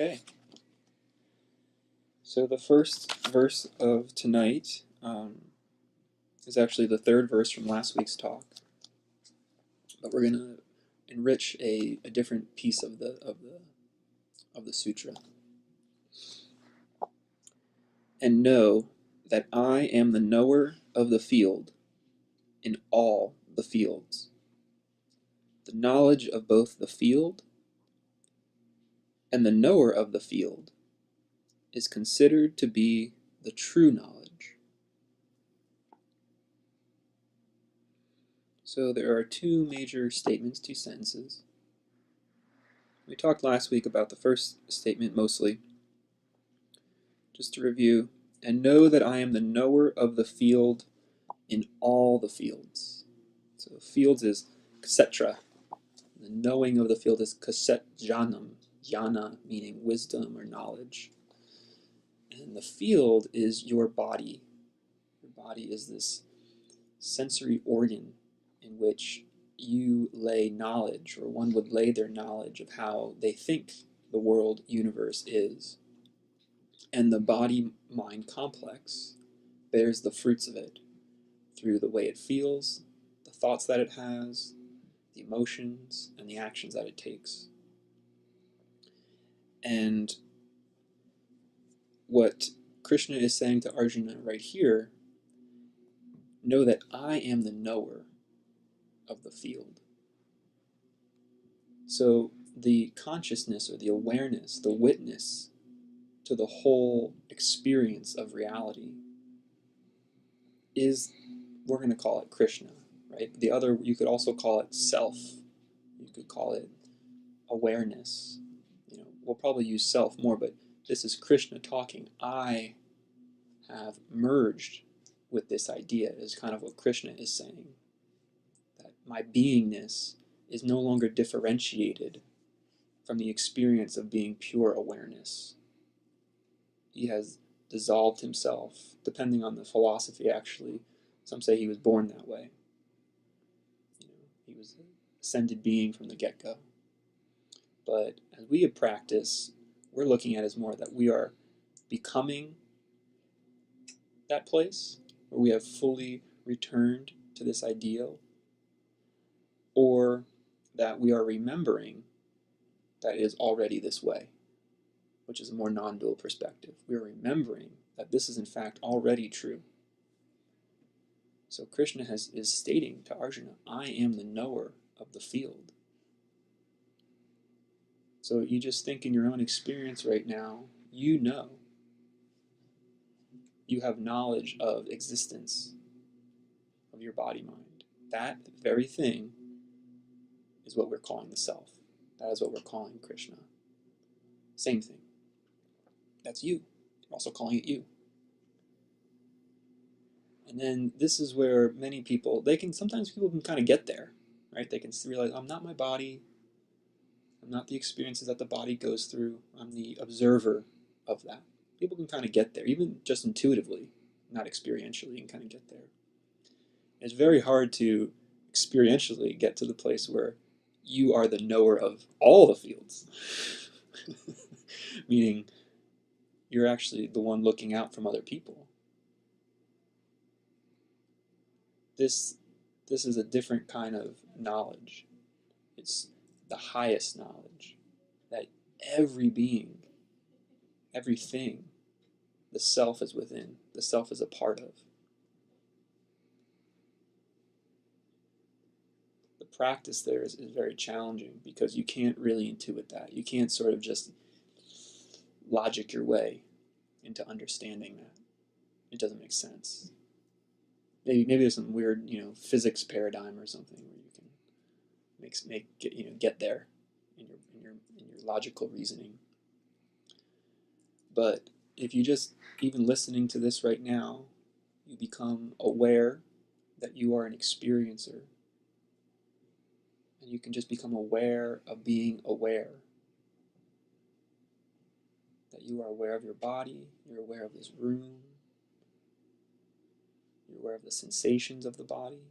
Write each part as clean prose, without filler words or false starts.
Okay. So the first verse of tonight is actually the third verse from last week's talk, but we're going to enrich a different piece of the sutra. And know that I am the knower of the field in all the fields. The knowledge of both the field and the knower of the field is considered to be the true knowledge. So there are two major statements, two sentences. We talked last week about the first statement mostly. Just to review, and know that I am the knower of the field in all the fields. So fields is ksetra. The knowing of the field is kaset janam. Jnana meaning wisdom or knowledge. And the field is your body. Your body is this sensory organ in which you lay knowledge, or one would lay their knowledge of how they think the world universe is. And the body-mind complex bears the fruits of it through the way it feels, the thoughts that it has, the emotions, and the actions that it takes. And what Krishna is saying to Arjuna right here, know that I am the knower of the field. So the consciousness or the awareness, the witness to the whole experience of reality is, we're going to call it Krishna, right? The other, you could also call it self. You could call it awareness. We'll probably use self more, but this is Krishna talking. I have merged with this idea, is kind of what Krishna is saying. That my beingness is no longer differentiated from the experience of being pure awareness. He has dissolved himself, depending on the philosophy actually. Some say he was born that way. He was an ascended being from the get-go. But as we practice, we're looking at it as more that we are becoming that place where we have fully returned to this ideal, or that we are remembering that it is already this way, which is a more non-dual perspective. We are remembering that this is in fact already true. So Krishna is stating to Arjuna, I am the knower of the field. So you just think in your own experience right now, you know. You have knowledge of existence, of your body-mind. That very thing is what we're calling the self. That is what we're calling Krishna. Same thing. That's you. We're also calling it you. And then this is where many people, sometimes people can kind of get there, right? They can realize, I'm not my body. I'm not the experiences that the body goes through. I'm the observer of that. People can kind of get there, even just intuitively, not experientially, you can kind of get there. It's very hard to experientially get to the place where you are the knower of all the fields. Meaning, you're actually the one looking out from other people. This is a different kind of knowledge. It's the highest knowledge that every being, everything, the self is within, the self is a part of. The practice there is very challenging because you can't really intuit that. You can't sort of just logic your way into understanding that. It doesn't make sense. Maybe there's some weird, physics paradigm or something where you can get there in your logical reasoning. But if you just, even listening to this right now, you become aware that you are an experiencer, and you can just become aware of being aware. That you are aware of your body, you're aware of this room, you're aware of the sensations of the body,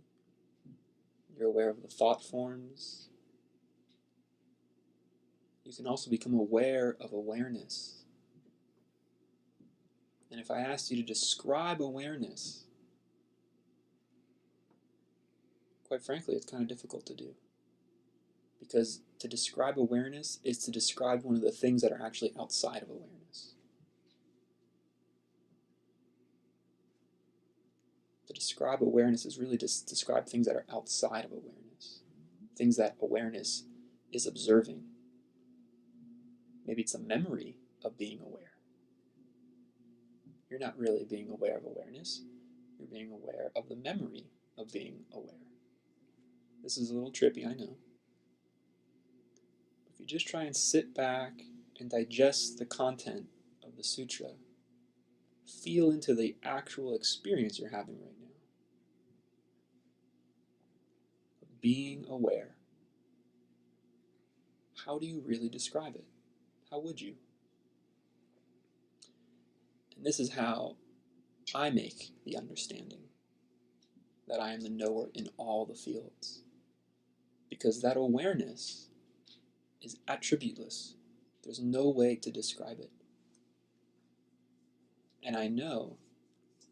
you're aware of the thought forms. you can also become aware of awareness. And if I asked you to describe awareness, quite frankly, it's kind of difficult to do. Because to describe awareness is to describe one of the things that are actually outside of awareness. To describe awareness is really to describe things that are outside of awareness. Things that awareness is observing. Maybe it's a memory of being aware. You're not really being aware of awareness. You're being aware of the memory of being aware. This is a little trippy, I know. If you just try and sit back and digest the content of the sutra, feel into the actual experience you're having right now. Of being aware. How do you really describe it? How would you? And this is how I make the understanding that I am the knower in all the fields. Because that awareness is attributeless. There's no way to describe it. And I know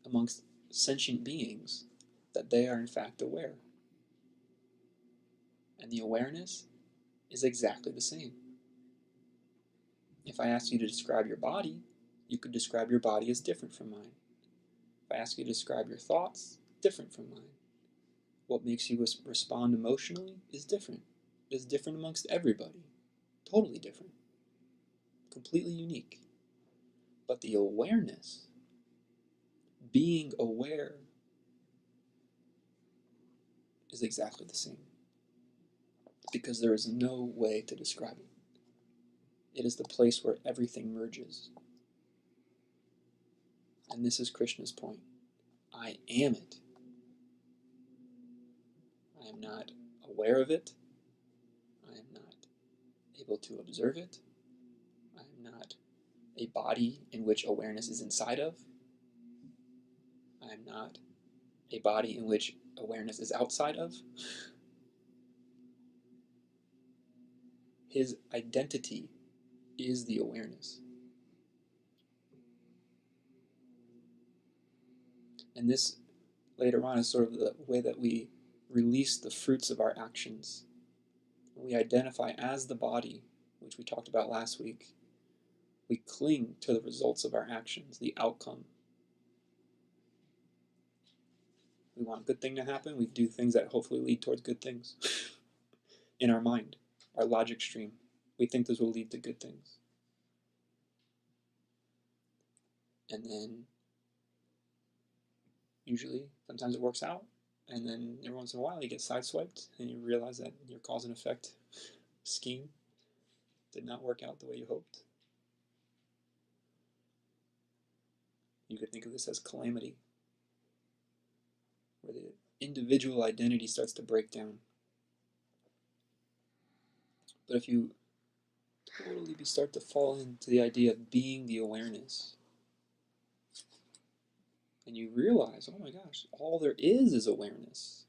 amongst sentient beings that they are in fact aware. And the awareness is exactly the same. If I asked you to describe your body, you could describe your body as different from mine. If I ask you to describe your thoughts, different from mine. What makes you respond emotionally is different. It is different amongst everybody. Totally different. Completely unique. But the awareness, being aware, is exactly the same. Because there is no way to describe it. It is the place where everything merges. And this is Krishna's point. I am it. I am not aware of it. I am not able to observe it. I am not a body in which awareness is inside of. I am not a body in which awareness is outside of. His identity is the awareness. And this, later on, is sort of the way that we release the fruits of our actions. We identify as the body, which we talked about last week. We cling to the results of our actions, the outcome. We want a good thing to happen, we do things that hopefully lead towards good things. In our mind, our logic stream, we think this will lead to good things. And then, usually, sometimes it works out, and then every once in a while you get sideswiped, and you realize that your cause and effect scheme did not work out the way you hoped. You could think of this as calamity, where the individual identity starts to break down. But if you totally start to fall into the idea of being the awareness, and you realize, oh my gosh, all there is awareness.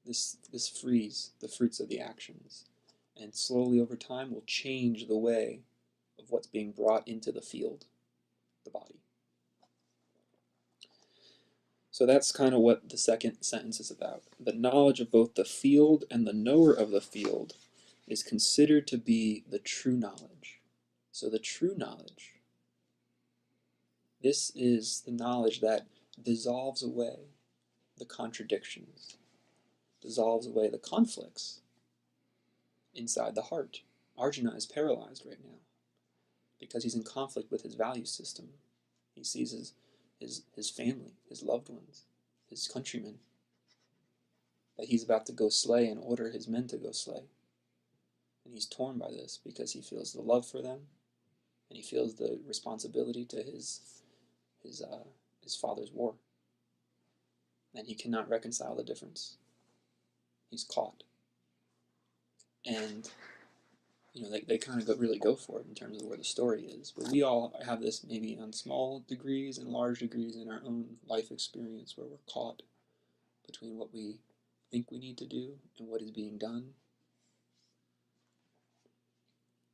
This frees the fruits of the actions, and slowly over time will change the way of what's being brought into the field, the body. So that's kind of what the second sentence is about. The knowledge of both the field and the knower of the field is considered to be the true knowledge. So the true knowledge, this is the knowledge that dissolves away the contradictions, dissolves away the conflicts inside the heart. Arjuna is paralyzed right now because he's in conflict with his value system. He sees his family, his loved ones, his countrymen, that he's about to go slay and order his men to go slay. And he's torn by this because he feels the love for them, and he feels the responsibility to his father's war. And he cannot reconcile the difference. He's caught. And they kind of really go for it in terms of where the story is. But we all have this maybe on small degrees and large degrees in our own life experience where we're caught between what we think we need to do and what is being done.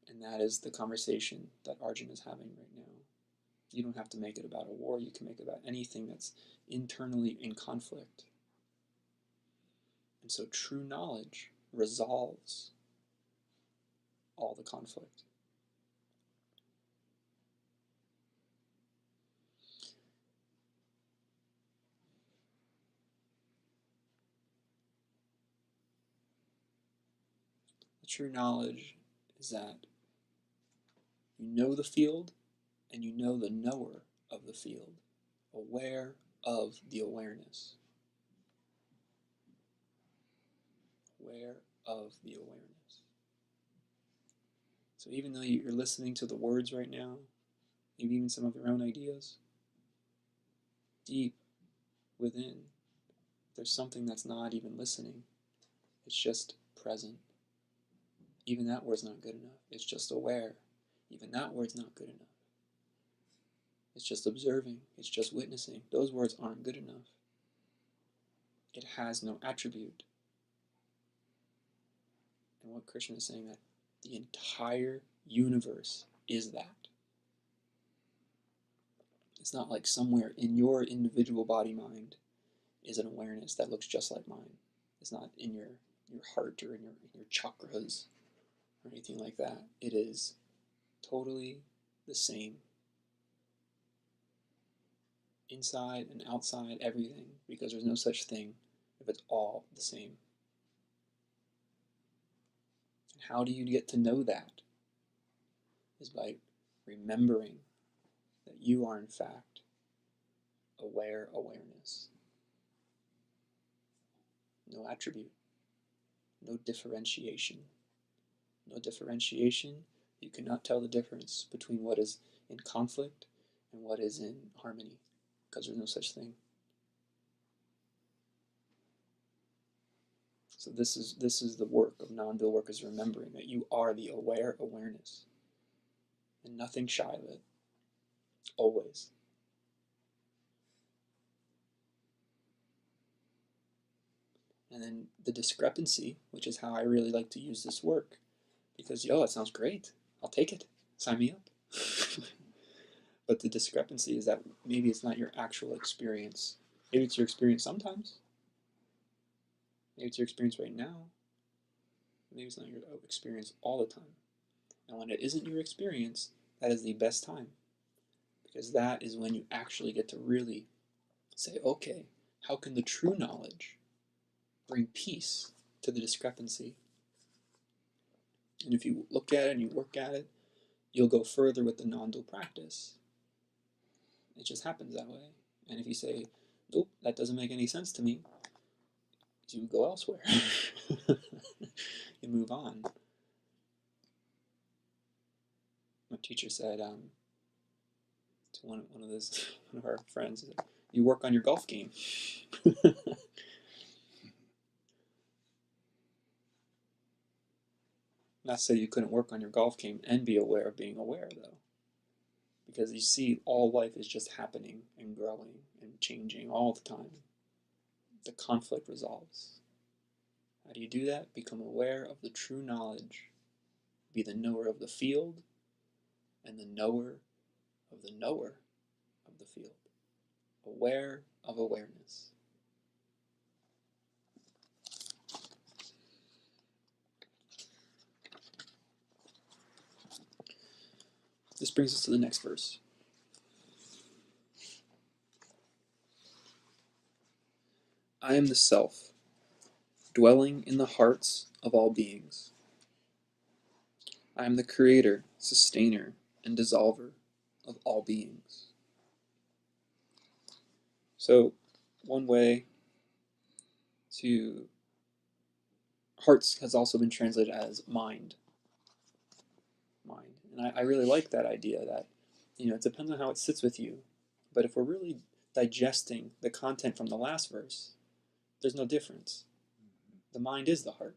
And that is the conversation that Arjun is having right now. You don't have to make it about a war. You can make it about anything that's internally in conflict. And so true knowledge resolves all the conflict. The true knowledge is that you know the field and you know the knower of the field, aware of the awareness. Aware of the awareness. So even though you're listening to the words right now, maybe even some of your own ideas, deep within, there's something that's not even listening. It's just present. Even that word's not good enough. It's just aware. Even that word's not good enough. It's just observing. It's just witnessing. Those words aren't good enough. It has no attribute. And what Krishna is saying, that the entire universe is that. It's not like somewhere in your individual body mind is an awareness that looks just like mine. It's not in your heart or in your chakras or anything like that. It is totally the same. Inside and outside, everything, because there's no such thing if it's all the same. And how do you get to know that? Is by remembering that you are in fact aware awareness. No attribute, no differentiation. No differentiation. You cannot tell the difference between what is in conflict and what is in harmony, because there's no such thing. So this is the work of non-dual work, is remembering that you are the aware awareness, and nothing shy of it, always. And then the discrepancy, which is how I really like to use this work, because it sounds great, I'll take it, sign me up. But the discrepancy is that maybe it's not your actual experience. Maybe it's your experience sometimes. Maybe it's your experience right now. Maybe it's not your experience all the time. And when it isn't your experience, that is the best time. Because that is when you actually get to really say, okay, how can the true knowledge bring peace to the discrepancy? And if you look at it and you work at it, you'll go further with the non-dual practice. It just happens that way. And if you say, nope, that doesn't make any sense to me, you go elsewhere. You move on. My teacher said to one of our friends, you work on your golf game. Not to say you couldn't work on your golf game and be aware of being aware, though. Because you see, all life is just happening and growing and changing all the time. The conflict resolves. How do you do that? Become aware of the true knowledge. Be the knower of the field and the knower of the knower of the field. Aware of awareness. This brings us to the next verse. I am the Self, dwelling in the hearts of all beings. I am the creator, sustainer, and dissolver of all beings. So, one way to... Hearts has also been translated as mind. Mind. And I really like that idea that, it depends on how it sits with you. But if we're really digesting the content from the last verse, there's no difference. The mind is the heart.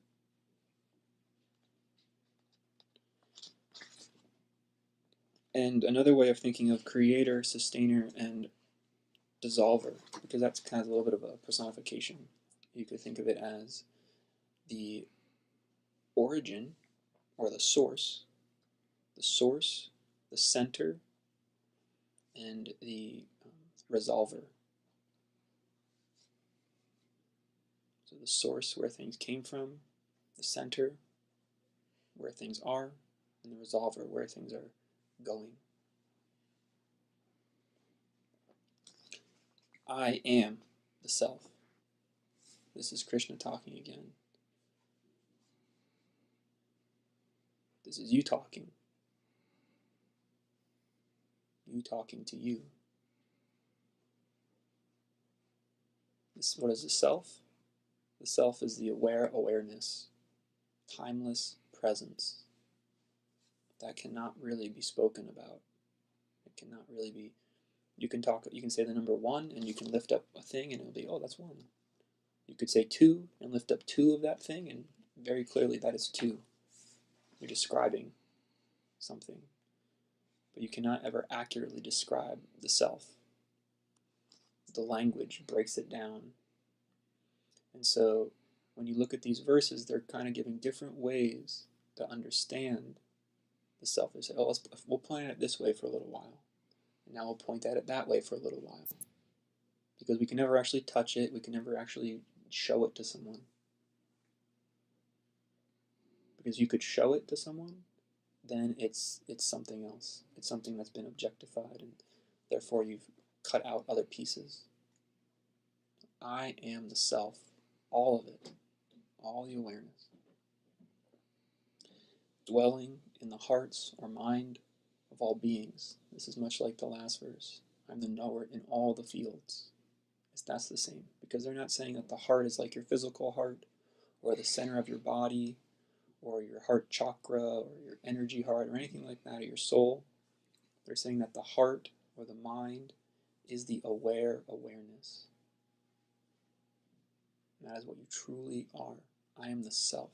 And another way of thinking of creator, sustainer, and dissolver, because that's kind of a little bit of a personification. you could think of it as the origin or the source, the center, and the resolver. So the source, where things came from, the center, where things are, and the resolver, where things are going. I am the self. This is Krishna talking again. This is you talking. You talking to you. What is the self? The self is the aware awareness, timeless presence that cannot really be spoken about. It cannot really be. You can say the number 1 and you can lift up a thing and it'll be, oh, that's 1. You could say 2 and lift up 2 of that thing and very clearly that is 2. You're describing something. But you cannot ever accurately describe the self. The language breaks it down. And so when you look at these verses, they're kind of giving different ways to understand the self. They say, oh, we'll point at it this way for a little while. And now we'll point at it that way for a little while. Because we can never actually touch it. We can never actually show it to someone. Because you could show it to someone, then it's something else. It's something that's been objectified, and therefore you've cut out other pieces. I am the self, all of it, all the awareness. Dwelling in the hearts or mind of all beings. This is much like the last verse. I'm the knower in all the fields. That's the same, because they're not saying that the heart is like your physical heart, or the center of your body, or your heart chakra, or your energy heart, or anything like that, or your soul. They're saying that the heart or the mind is the aware awareness. And that is what you truly are. I am the self.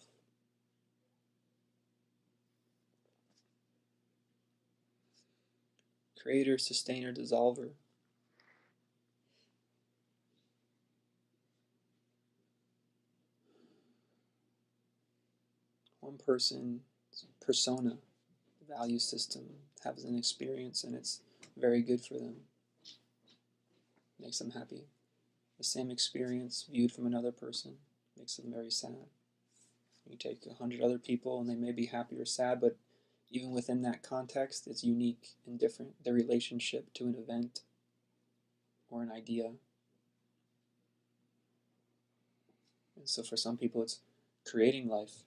Creator, sustainer, dissolver. One person's persona, value system, has an experience and it's very good for them. Makes them happy. The same experience viewed from another person makes them very sad. You take 100 other people and they may be happy or sad, but even within that context, it's unique and different. Their relationship to an event or an idea. And so for some people, it's creating life.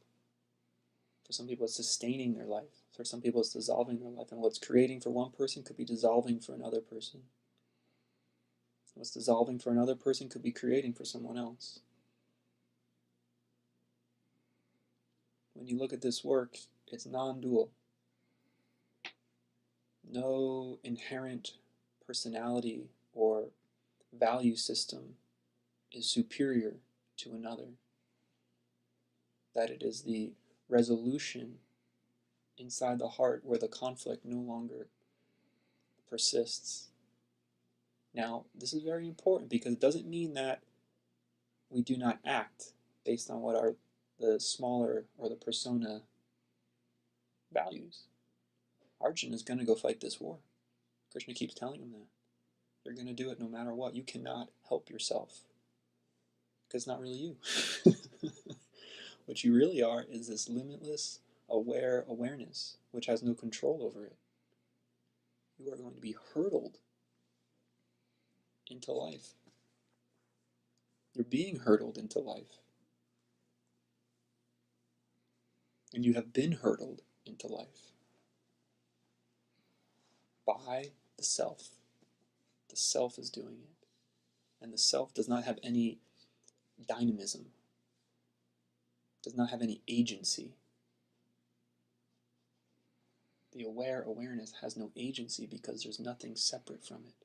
For some people, it's sustaining their life. For some people, it's dissolving their life. And what's creating for one person could be dissolving for another person. What's dissolving for another person could be creating for someone else. When you look at this work, it's non-dual. No inherent personality or value system is superior to another. That it is the resolution inside the heart where the conflict no longer persists. Now, this is very important because it doesn't mean that we do not act based on what the smaller or the persona values. Arjuna is going to go fight this war. Krishna keeps telling him that. You're going to do it no matter what. You cannot help yourself. Because it's not really you. What you really are is this limitless, aware awareness, which has no control over it. You are going to be hurtled into life. You're being hurtled into life. And you have been hurtled into life by the self. The self is doing it. And the self does not have any dynamism, does not have any agency. The aware awareness has no agency because there's nothing separate from it.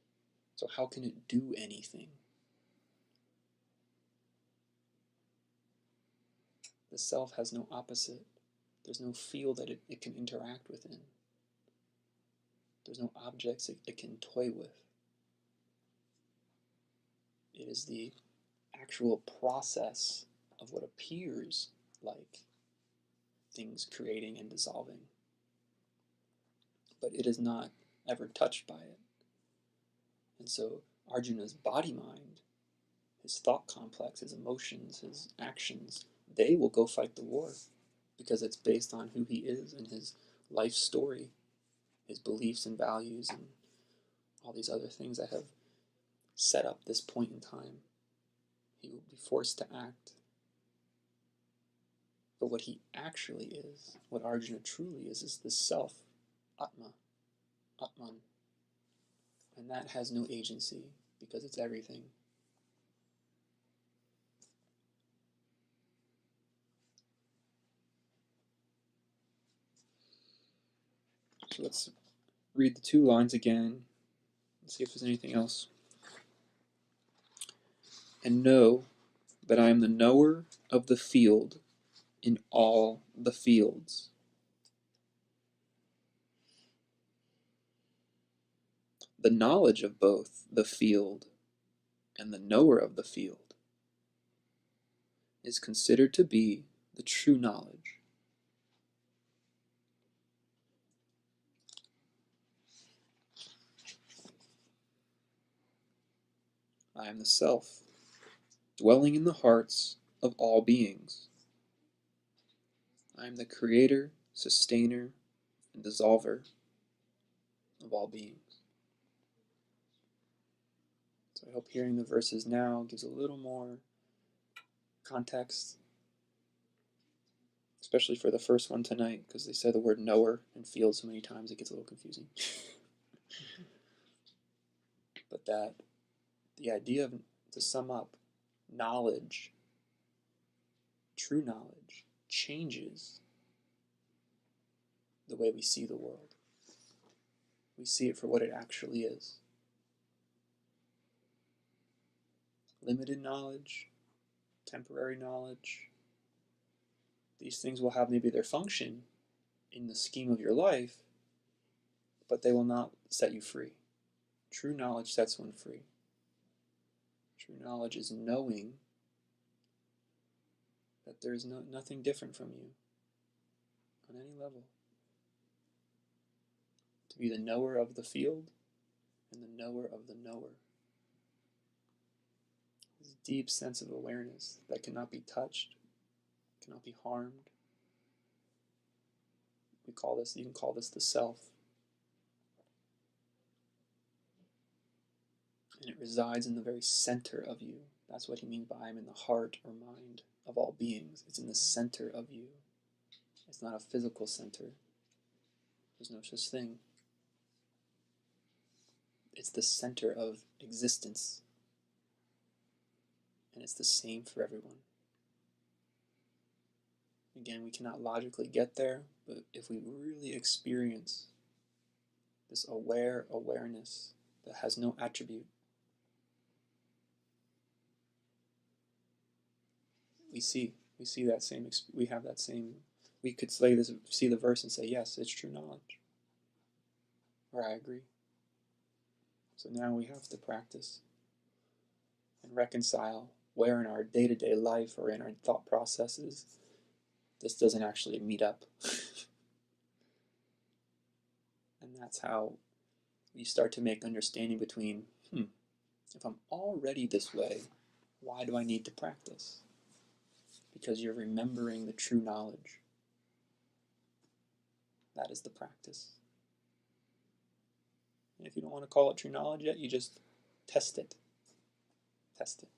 So how can it do anything? The self has no opposite. There's no field that it can interact within. There's no objects it can toy with. It is the actual process of what appears like things creating and dissolving. But it is not ever touched by it. And so Arjuna's body-mind, his thought complex, his emotions, his actions, they will go fight the war because it's based on who he is and his life story, his beliefs and values and all these other things that have set up this point in time. He will be forced to act. But what he actually is, what Arjuna truly is the self, Atma, Atman. And that has no agency because it's everything. So let's read the 2 lines again and see if there's anything else. And know that I am the knower of the field in all the fields. The knowledge of both the field and the knower of the field is considered to be the true knowledge. I am the self, dwelling in the hearts of all beings. I am the creator, sustainer, and dissolver of all beings. So I hope hearing the verses now gives a little more context, especially for the first one tonight, because they say the word knower and field so many times it gets a little confusing. But that the idea of, to sum up, knowledge, true knowledge, changes the way we see the world. We see it for what it actually is. Limited knowledge, temporary knowledge, these things will have maybe their function in the scheme of your life, but they will not set you free. True knowledge sets one free. True knowledge is knowing that there is nothing different from you on any level. To be the knower of the field and the knower of the knower. This deep sense of awareness that cannot be touched, cannot be harmed. You can call this the self. And it resides in the very center of you. That's what he means by I'm in the heart or mind of all beings. It's in the center of you. It's not a physical center. There's no such thing. It's the center of existence. And it's the same for everyone. Again, we cannot logically get there, but if we really experience this awareness that has no attribute, we could see the verse and say, yes, it's true knowledge. Or I agree. So now we have to practice and reconcile where in our day-to-day life or in our thought processes this doesn't actually meet up. And that's how we start to make understanding between, if I'm already this way, why do I need to practice? Because you're remembering the true knowledge. That is the practice. And if you don't want to call it true knowledge yet, you just test it. Test it.